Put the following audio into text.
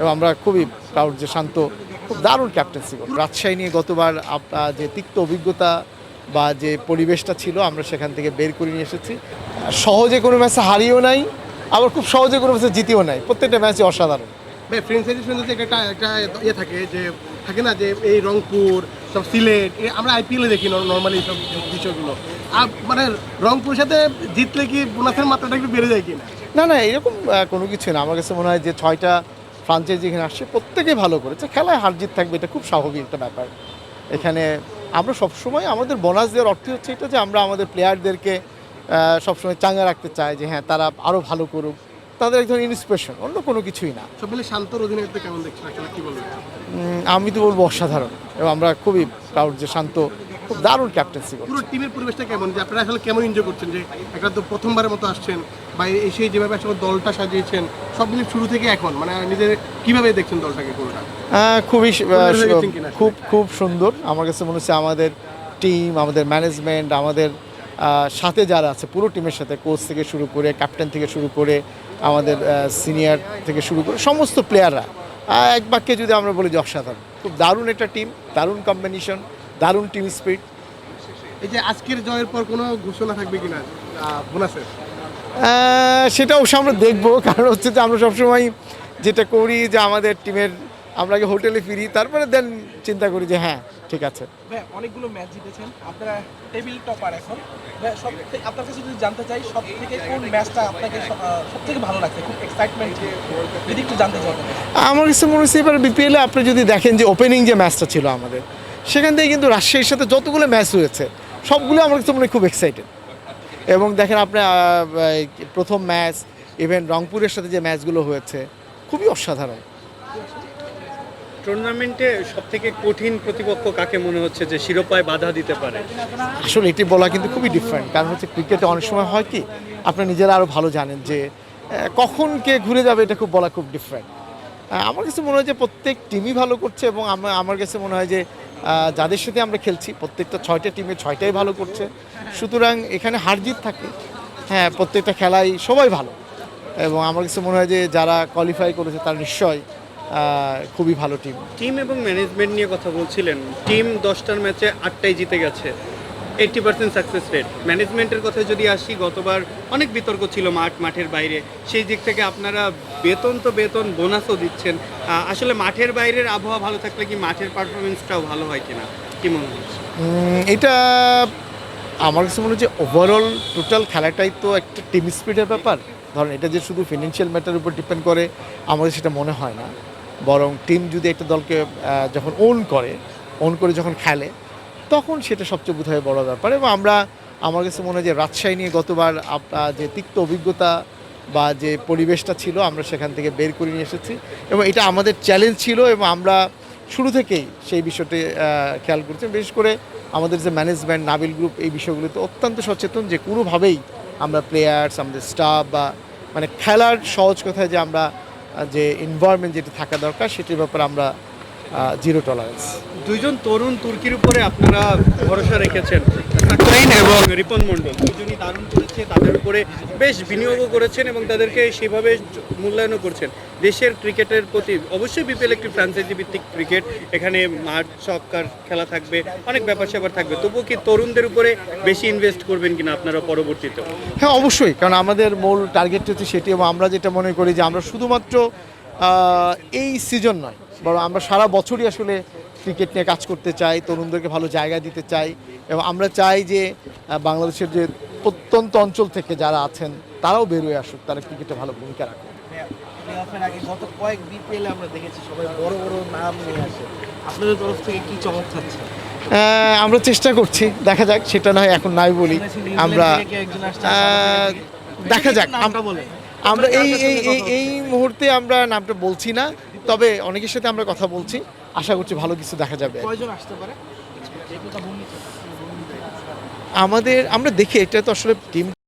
এবং আমরা খুবই প্রাউড যে শান্ত খুব দারুণ ক্যাপ্টেন্সি করল। রাজশাহী নিয়ে গতবার যে তিক্ত অভিজ্ঞতা বা যে পরিবেশটা ছিল আমরা সেখান থেকে বের করে নিয়ে এসেছি। সহজে কোনো ম্যাচে হারিয়েও নাই, আবার খুব সহজে কোনো ম্যাচে জিতেও নাই, প্রত্যেকটা ম্যাচই অসাধারণ। ফ্রেঞ্চাইজি শুনতে একটা একটা ইয়ে থাকে না যে এই রংপুর সব সিলেট আমরা আইপিএলে দেখি নর্মালি সব বিষয়গুলো। আর মানে রংপুরের সাথে জিতলে কি বোনাসের মাত্রাটা একটু বেড়ে যায় কিনা? না এরকম কোনো কিছু না। আমার কাছে মনে হয় যে 6টা ফ্রাঞ্চাইজি এখানে আসছে প্রত্যেকেই ভালো করেছে। খেলায় হার জিত থাকবে, এটা খুব স্বাভাবিক একটা ব্যাপার। এখানে আমরা সবসময় আমাদের বোনাস দেওয়ার অর্থ হচ্ছে এটা যে আমরা আমাদের প্লেয়ারদেরকে সবসময় চাঙ্গা রাখতে চাই যে হ্যাঁ তারা আরও ভালো করুক, তাদের এক ধরনের ইন্সপিরেশন, অন্য কোনো কিছুই না। সব মিলে শান্তর অধিনায়কত্ব কেমন দেখছেন আসলে কি বলবেন? আমি তো বলবো অসাধারণ, এবং আমরা খুবই প্রাউড যে শান্ত খুব দারুণ ক্যাপ্টেন্সি করছে। পুরো টিমের পরিবেশটা কেমন, যে আপনারা আসলে কেমন এনজয় করছেন যে একটা তো প্রথমবারের মতো আসছেন বা এসে যেভাবে আসলে দলটা সাজিয়েছেন সব মিলে শুরু থেকে এখন মানে নিজের কীভাবে দেখছেন দলটাকে পুরোটা? খুবই খুব খুব সুন্দর। আমার কাছে মনে হচ্ছে আমাদের টিম, আমাদের ম্যানেজমেন্ট, আমাদের সাথে যারা আছে পুরো টিমের সাথে, কোচ থেকে শুরু করে ক্যাপ্টেন থেকে শুরু করে আমাদের সিনিয়র থেকে শুরু করে সমস্ত প্লেয়াররা এক বাক্যে যদি আমরা বলি যে অসাধারণ। খুব দারুণ একটা টিম, দারুণ কম্বিনেশন, দারুণ টিম স্পিরিট। এই যে আজকের জয়ের পর কোনো ঘোষণা থাকবে কিনা বোনাসের? সেটা অবশ্য আমরা দেখবো, কারণ হচ্ছে যে আমরা সবসময় যেটা করি যে আমাদের টিমের আমরা আগে হোটেলে ফিরি, তারপরে দেন চিন্তা করি যে হ্যাঁ ঠিক আছে। অনেকগুলো ম্যাচ জিতেছেন, আপনারা টেবিল টপার এখন। আপনার কাছে যদি জানতে চাই সব থেকে কোন ম্যাচটা আপনাকে সব থেকে ভালো লাগছে, খুব এক্সাইটমেন্ট যদি একটু জানতে চাই? আমার কাছে মনে হচ্ছে এবার বিপিএলে আপনি যদি দেখেন যে ওপেনিং যে ম্যাচটা ছিল আমাদের, সেখান থেকে কিন্তু রাজশাহীর সাথে যতগুলো ম্যাচ হয়েছে সবগুলো আমার কাছে মনে হয় খুব এক্সাইটেড। এবং দেখেন আপনার প্রথম ম্যাচ, ইভেন রংপুরের সাথে যে ম্যাচগুলো হয়েছে খুবই অসাধারণ। টুর্নামেন্টে সবথেকে কঠিন প্রতিপক্ষ কাকে মনে হচ্ছে যে শিরোপায় বাধা দিতে পারে? আসলে এটি বলা কিন্তু খুবই ডিফারেন্ট, কারণ হচ্ছে ক্রিকেটে অনেক সময় হয় কি আপনারা নিজেরা আরও ভালো জানেন যে কখন কে ঘুরে যাবে এটা খুব বলা খুব ডিফারেন্ট। আমার কাছে মনে হয় যে প্রত্যেক টিমই ভালো করছে, এবং আমার কাছে মনে হয় যে যাদের সাথে আমরা খেলছি প্রত্যেকটা 6টা টিমে 6টাই ভালো করছে। সুতরাং এখানে হার জিত থাকে, হ্যাঁ প্রত্যেকটা খেলাই সবাই ভালো, এবং আমার কাছে মনে হয় যে যারা কোয়ালিফাই করেছে তারা নিশ্চয় খুবই ভালো টিম এবং ম্যানেজমেন্ট নিয়ে কথা বলছিলেন। টিম 10টার ম্যাচে 8টাই জিতে গেছে, 80% সাকসেস রেট। ম্যানেজমেন্টের কথা যদি আসি, গতবার অনেক বিতর্ক ছিল মাঠের বাইরে, সেই দিক থেকে আপনারা বেতন বোনাসও দিচ্ছেন। আসলে মাঠের বাইরের আবহাওয়া ভালো থাকলে কি মাঠের পারফরমেন্সটাও ভালো হয় কিনা, কি মনে হচ্ছে? এটা আমার কাছে মনে হচ্ছে ওভারঅল টোটাল খেলাটাই তো একটা টিম স্পিরিটের ব্যাপার। ধরেন এটা যে শুধু ফিনান্সিয়াল ম্যাটার উপর ডিপেন্ড করে আমাদের সেটা মনে হয় না, বরং টিম যদি একটা দলকে যখন ওন করে যখন খেলে তখন সেটা সবচেয়ে বোধহয় বড় ব্যাপার। এবং আমার কাছে মনে হয় যে রাজশাহী নিয়ে গতবার যে তিক্ত অভিজ্ঞতা বা যে পরিবেশটা ছিল আমরা সেখান থেকে বের করে নিয়ে এসেছি, এবং এটা আমাদের চ্যালেঞ্জ ছিল, এবং আমরা শুরু থেকেই সেই বিষয়টি খেয়াল করছি। বিশেষ করে আমাদের যে ম্যানেজমেন্ট, নাবিল গ্রুপ এই বিষয়গুলোতে অত্যন্ত সচেতন যে কোনোভাবেই আমরা প্লেয়ার্স, আমাদের স্টাফ বা মানে খেলার সহজ কথায় যে আমরা যে এনভায়রনমেন্ট যেটা থাকা দরকার সেটির ব্যাপারে আমরা জিরো টলারেন্স। দুইজন তরুণ তুর্কির উপরে আপনারা ভরসা রেখেছেন, সাকলাইন এবং রিপন মণ্ডল, দুজনই দারুণ করেছে, তাদের উপরে বেশ বিনিয়োগও করেছেন এবং তাদেরকে সেভাবে মূল্যায়নও করছেন। দেশের ক্রিকেটের প্রতি অবশ্যই বিপিএল একটি ফ্র্যাঞ্চাইজি ভিত্তিক ক্রিকেট, এখানে মাঠ সক্কার খেলা থাকবে, অনেক ব্যাপার স্যাপার থাকবে, তবুও কি তরুণদের উপরে বেশি ইনভেস্ট করবেন কিনা আপনারা পরবর্তীতে? হ্যাঁ অবশ্যই, কারণ আমাদের মূল টার্গেট হচ্ছে সেটি, এবং আমরা যেটা মনে করি যে আমরা শুধুমাত্র এই সিজন নয়, বরং আমরা সারা বছরই আসলে ক্রিকেট নিয়ে কাজ করতে চাই, তরুণদেরকে ভালো জায়গা দিতে চাই, এবং আমরা চাই যে বাংলাদেশের যে প্রত্যন্ত অঞ্চল থেকে যারা আছেন তারাও বেরোয় আসুক, তারা ক্রিকেটে ভালো ভূমিকা রাখুক। আগে গত কয়েক বিপিএলে আমরা দেখেছি সবাই বড় বড় নাম নিয়ে আসে, আপনাদের তরফ থেকে কি চমক থাকছে? আমরা চেষ্টা করছি, দেখা যাক, সেটা নয় এখন নাই বলি, আমরা দেখা যাক। আমরা এই মুহূর্তে আমরা নামটা বলছি না, তবে অনেকের সাথে আমরা কথা বলছি, আশা করছি ভালো কিছু দেখা যাবে। আমরা দেখি, এটা তো আসলে টিম